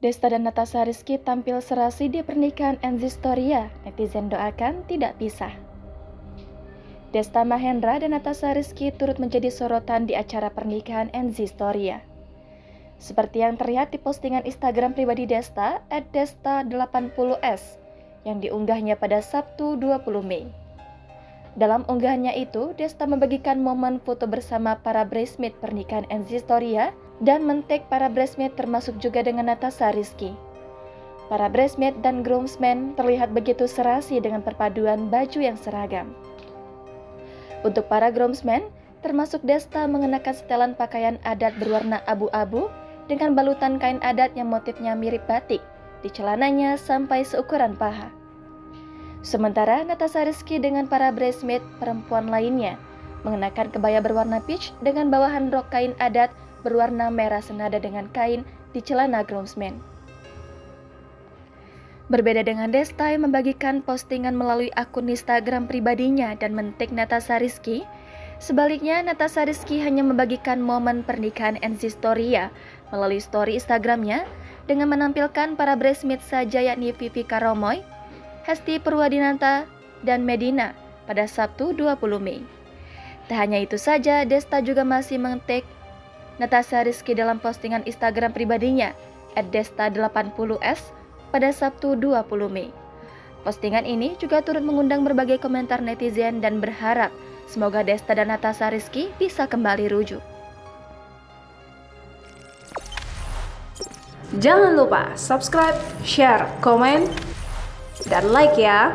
Desta dan Natasha Rizky tampil serasi di pernikahan Enzi Storia. Netizen doakan tidak pisah. Desta Mahendra dan Natasha Rizky turut menjadi sorotan di acara pernikahan Enzi Storia. Seperti yang terlihat di postingan Instagram pribadi Desta @desta80s yang diunggahnya pada Sabtu 20 Mei. Dalam unggahannya itu, Desta membagikan momen foto bersama para bridesmaid pernikahan Enzi Storia dan men-tag para bridesmaid termasuk juga dengan Natasha Rizky. Para bridesmaid dan groomsmen terlihat begitu serasi dengan perpaduan baju yang seragam. Untuk para groomsmen, termasuk Desta mengenakan setelan pakaian adat berwarna abu-abu dengan balutan kain adat yang motifnya mirip batik di celananya sampai seukuran paha. Sementara Natasha Rizky dengan para bridesmaid perempuan lainnya mengenakan kebaya berwarna peach dengan bawahan rok kain adat berwarna merah senada dengan kain di celana groomsmen. Berbeda dengan Desta yang membagikan postingan melalui akun Instagram pribadinya dan men-tag Natasha Rizky, sebaliknya Natasha Rizky hanya membagikan momen pernikahan Enzi Storia melalui story Instagramnya dengan menampilkan para bridesmaid saja yakni Vivi Karomoy, Hesti Purwadinata, dan Medina pada Sabtu 20 Mei. Tak hanya itu saja, Desta juga masih men-tag Natasha Rizky dalam postingan Instagram pribadinya @desta80s pada Sabtu 20 Mei. Postingan ini juga turut mengundang berbagai komentar netizen dan berharap semoga Desta dan Natasha Rizky bisa kembali rujuk. Jangan lupa subscribe, share, komen, dan like ya.